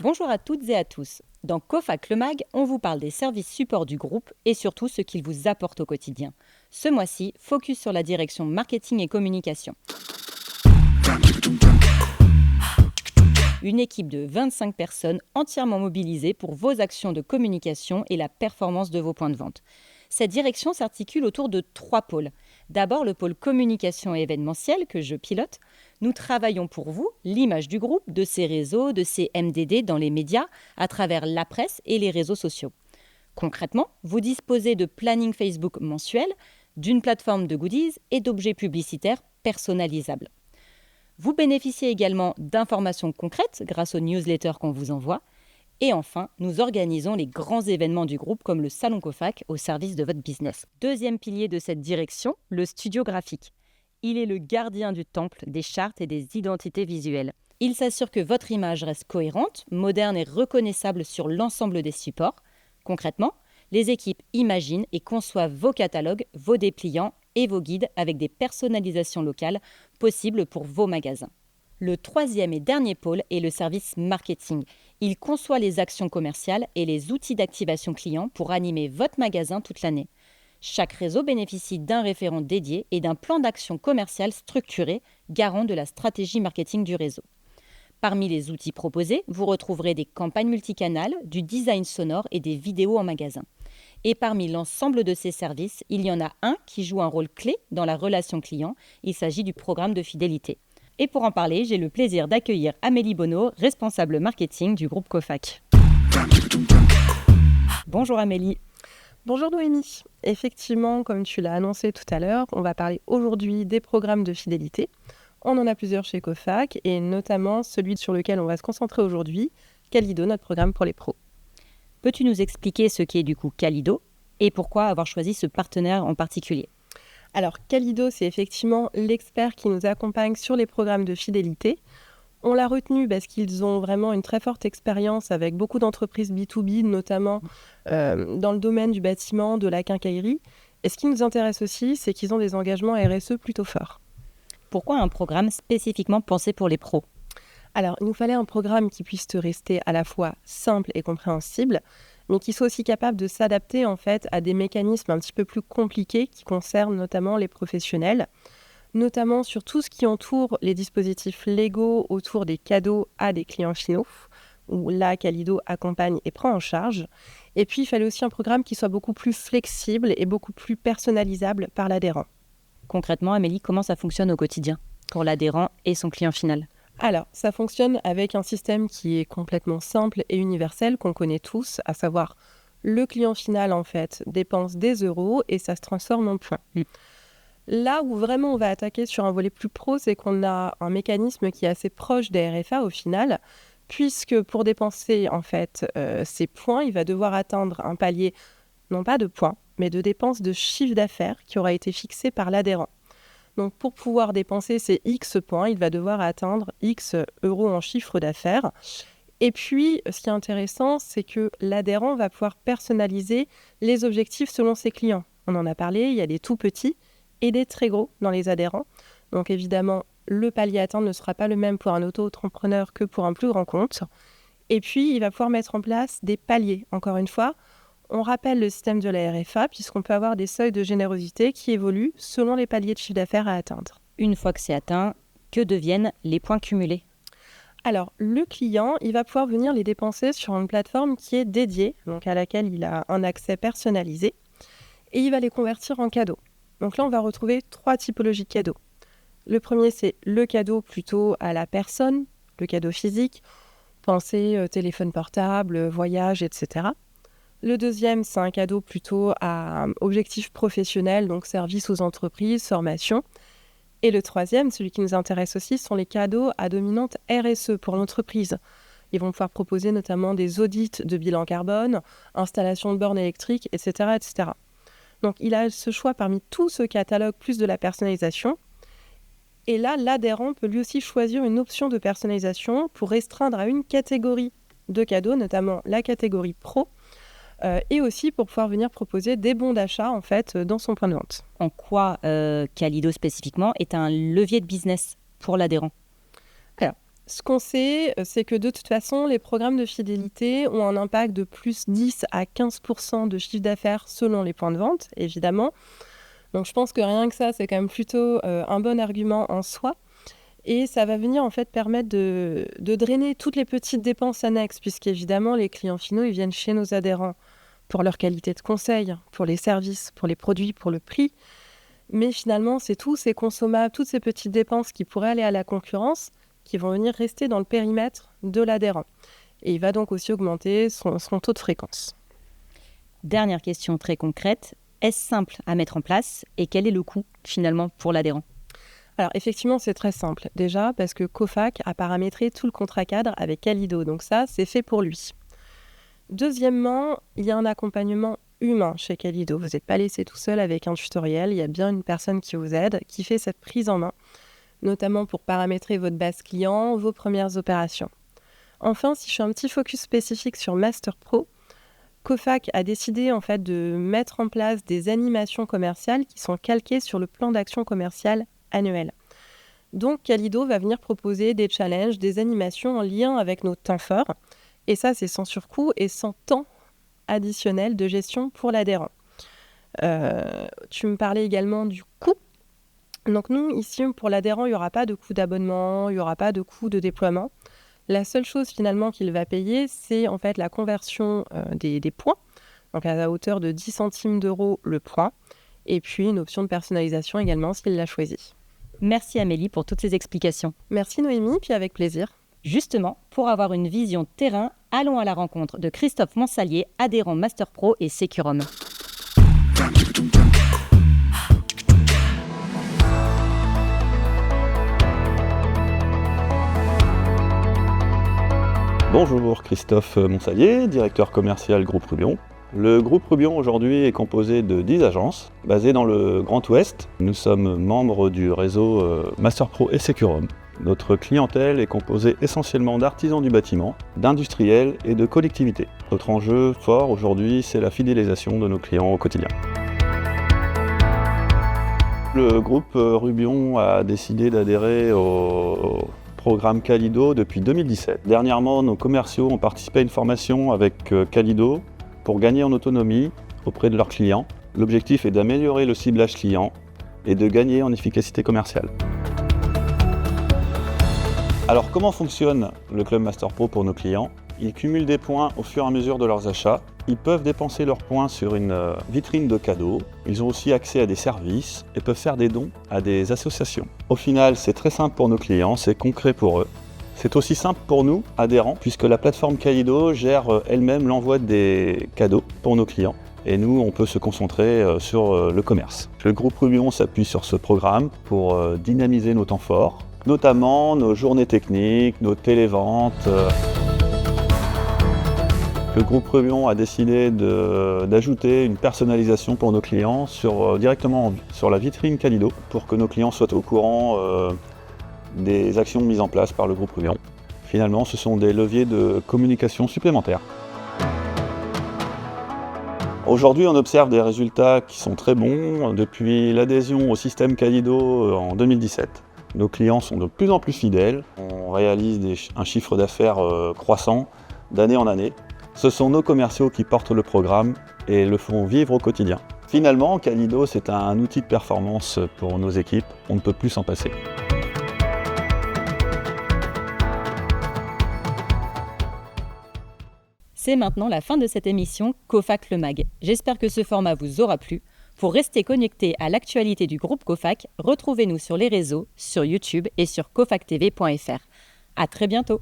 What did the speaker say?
Bonjour à toutes et à tous. Dans Cofac le Mag, on vous parle des services supports du groupe et surtout ce qu'ils vous apportent au quotidien. Ce mois-ci, focus sur la direction marketing et communication. Une équipe de 25 personnes entièrement mobilisée pour vos actions de communication et la performance de vos points de vente. Cette direction s'articule autour de 3 pôles. D'abord, le pôle communication et événementiel que je pilote. Nous travaillons pour vous l'image du groupe, de ses réseaux, de ses MDD dans les médias, à travers la presse et les réseaux sociaux. Concrètement, vous disposez de planning Facebook mensuel, d'une plateforme de goodies et d'objets publicitaires personnalisables. Vous bénéficiez également d'informations concrètes grâce aux newsletters qu'on vous envoie. Et enfin, nous organisons les grands événements du groupe comme le Salon Cofac au service de votre business. Deuxième pilier de cette direction, le studio graphique. Il est le gardien du temple des chartes et des identités visuelles. Il s'assure que votre image reste cohérente, moderne et reconnaissable sur l'ensemble des supports. Concrètement, les équipes imaginent et conçoivent vos catalogues, vos dépliants et vos guides avec des personnalisations locales possibles pour vos magasins. Le troisième et dernier pôle est le service marketing. Il conçoit les actions commerciales et les outils d'activation client pour animer votre magasin toute l'année. Chaque réseau bénéficie d'un référent dédié et d'un plan d'action commercial structuré, garant de la stratégie marketing du réseau. Parmi les outils proposés, vous retrouverez des campagnes multicanales, du design sonore et des vidéos en magasin. Et parmi l'ensemble de ces services, il y en a un qui joue un rôle clé dans la relation client. Il s'agit du programme de fidélité. Et pour en parler, j'ai le plaisir d'accueillir Amélie Bonneau, responsable marketing du groupe Cofac. Bonjour Amélie. Bonjour Noémie. Effectivement, comme tu l'as annoncé tout à l'heure, on va parler aujourd'hui des programmes de fidélité. On en a plusieurs chez Cofac et notamment celui sur lequel on va se concentrer aujourd'hui, Calido, notre programme pour les pros. Peux-tu nous expliquer ce qu'est du coup Calido et pourquoi avoir choisi ce partenaire en particulier ? Alors, Calido, c'est effectivement l'expert qui nous accompagne sur les programmes de fidélité. On l'a retenu parce qu'ils ont vraiment une très forte expérience avec beaucoup d'entreprises B2B, notamment dans le domaine du bâtiment, de la quincaillerie. Et ce qui nous intéresse aussi, c'est qu'ils ont des engagements RSE plutôt forts. Pourquoi un programme spécifiquement pensé pour les pros ? Alors, il nous fallait un programme qui puisse rester à la fois simple et compréhensible, mais qui soit aussi capable de s'adapter en fait à des mécanismes un petit peu plus compliqués qui concernent notamment les professionnels, notamment sur tout ce qui entoure les dispositifs légaux autour des cadeaux à des clients finaux, où là, Calido accompagne et prend en charge. Et puis, il fallait aussi un programme qui soit beaucoup plus flexible et beaucoup plus personnalisable par l'adhérent. Concrètement, Amélie, comment ça fonctionne au quotidien pour l'adhérent et son client final ? Alors, ça fonctionne avec un système qui est complètement simple et universel, qu'on connaît tous, à savoir le client final, en fait, dépense des euros et ça se transforme en points. Là où vraiment on va attaquer sur un volet plus pro, c'est qu'on a un mécanisme qui est assez proche des RFA au final, puisque pour dépenser, en fait, ces points, il va devoir atteindre un palier, non pas de points, mais de dépenses de chiffre d'affaires qui aura été fixé par l'adhérent. Donc, pour pouvoir dépenser ces X points, il va devoir atteindre X euros en chiffre d'affaires. Et puis, ce qui est intéressant, c'est que l'adhérent va pouvoir personnaliser les objectifs selon ses clients. On en a parlé, il y a des tout petits et des très gros dans les adhérents. Donc, évidemment, le palier à atteindre ne sera pas le même pour un auto-entrepreneur que pour un plus grand compte. Et puis, il va pouvoir mettre en place des paliers. Encore une fois, on rappelle le système de la RFA puisqu'on peut avoir des seuils de générosité qui évoluent selon les paliers de chiffre d'affaires à atteindre. Une fois que c'est atteint, que deviennent les points cumulés ? Alors, le client, il va pouvoir venir les dépenser sur une plateforme qui est dédiée, donc à laquelle il a un accès personnalisé, et il va les convertir en cadeaux. Donc là, on va retrouver 3 typologies de cadeaux. Le premier, c'est le cadeau plutôt à la personne, le cadeau physique, pensez téléphone portable, voyage, etc. Le deuxième, c'est un cadeau plutôt à objectif professionnel, donc service aux entreprises, formation. Et le troisième, celui qui nous intéresse aussi, sont les cadeaux à dominante RSE pour l'entreprise. Ils vont pouvoir proposer notamment des audits de bilan carbone, installation de bornes électriques, etc., etc. Donc, il a ce choix parmi tout ce catalogue, plus de la personnalisation. Et là, l'adhérent peut lui aussi choisir une option de personnalisation pour restreindre à une catégorie de cadeaux, notamment la catégorie pro, et aussi pour pouvoir venir proposer des bons d'achat en fait dans son point de vente. En quoi Qualido spécifiquement est un levier de business pour l'adhérent? Alors, ce qu'on sait, c'est que de toute façon, les programmes de fidélité ont un impact de plus 10 à 15% de chiffre d'affaires selon les points de vente, évidemment. Donc je pense que rien que ça, c'est quand même plutôt un bon argument en soi. Et ça va venir en fait permettre de drainer toutes les petites dépenses annexes, puisqu'évidemment, les clients finaux, ils viennent chez nos adhérents pour leur qualité de conseil, pour les services, pour les produits, pour le prix. Mais finalement, c'est tous ces consommables, toutes ces petites dépenses qui pourraient aller à la concurrence, qui vont venir rester dans le périmètre de l'adhérent. Et il va donc aussi augmenter son taux de fréquence. Dernière question très concrète, est-ce simple à mettre en place et quel est le coût finalement pour l'adhérent? Alors effectivement, c'est très simple. Déjà, parce que Cofac a paramétré tout le contrat cadre avec Qualido. Donc ça, c'est fait pour lui. Deuxièmement, il y a un accompagnement humain chez Qualido. Vous n'êtes pas laissé tout seul avec un tutoriel. Il y a bien une personne qui vous aide, qui fait cette prise en main, notamment pour paramétrer votre base client, vos premières opérations. Enfin, si je fais un petit focus spécifique sur Master Pro, Cofac a décidé en fait de mettre en place des animations commerciales qui sont calquées sur le plan d'action commercial annuel. Donc Qualido va venir proposer des challenges, des animations en lien avec nos temps forts. Et ça, c'est sans surcoût et sans temps additionnel de gestion pour l'adhérent. Tu me parlais également du coût. Donc nous, ici, pour l'adhérent, il n'y aura pas de coût d'abonnement, il n'y aura pas de coût de déploiement. La seule chose finalement qu'il va payer, c'est en fait la conversion des points, donc à la hauteur de 10 centimes d'euros le point, et puis une option de personnalisation également s'il l'a choisi. Merci Amélie pour toutes ces explications. Merci Noémie, puis avec plaisir. Justement, pour avoir une vision terrain, allons à la rencontre de Christophe Monsalier, adhérent Master Pro et Securum. Bonjour, Christophe Monsalier, directeur commercial Groupe Rubion. Le Groupe Rubion aujourd'hui est composé de 10 agences basées dans le Grand Ouest. Nous sommes membres du réseau Master Pro et Securum. Notre clientèle est composée essentiellement d'artisans du bâtiment, d'industriels et de collectivités. Notre enjeu fort aujourd'hui, c'est la fidélisation de nos clients au quotidien. Le groupe Rubion a décidé d'adhérer au programme Qualido depuis 2017. Dernièrement, nos commerciaux ont participé à une formation avec Qualido pour gagner en autonomie auprès de leurs clients. L'objectif est d'améliorer le ciblage client et de gagner en efficacité commerciale. Alors comment fonctionne le Club Master Pro pour nos clients? Ils cumulent des points au fur et à mesure de leurs achats. Ils peuvent dépenser leurs points sur une vitrine de cadeaux. Ils ont aussi accès à des services et peuvent faire des dons à des associations. Au final, c'est très simple pour nos clients, c'est concret pour eux. C'est aussi simple pour nous, adhérents, puisque la plateforme Qualido gère elle-même l'envoi des cadeaux pour nos clients. Et nous, on peut se concentrer sur le commerce. Le groupe Rubion s'appuie sur ce programme pour dynamiser nos temps forts, notamment nos journées techniques, nos téléventes. Le groupe Rubion a décidé d'ajouter une personnalisation pour nos clients directement sur la vitrine Qualido pour que nos clients soient au courant des actions mises en place par le groupe Rubion. Finalement, ce sont des leviers de communication supplémentaires. Aujourd'hui, on observe des résultats qui sont très bons. Depuis l'adhésion au système Qualido en 2017, nos clients sont de plus en plus fidèles. On réalise un chiffre d'affaires croissant d'année en année. Ce sont nos commerciaux qui portent le programme et le font vivre au quotidien. Finalement, Qualido, c'est un outil de performance pour nos équipes. On ne peut plus s'en passer. C'est maintenant la fin de cette émission Cofac le Mag. J'espère que ce format vous aura plu. Pour rester connecté à l'actualité du groupe Cofac, retrouvez-nous sur les réseaux, sur YouTube et sur cofactv.fr. À très bientôt.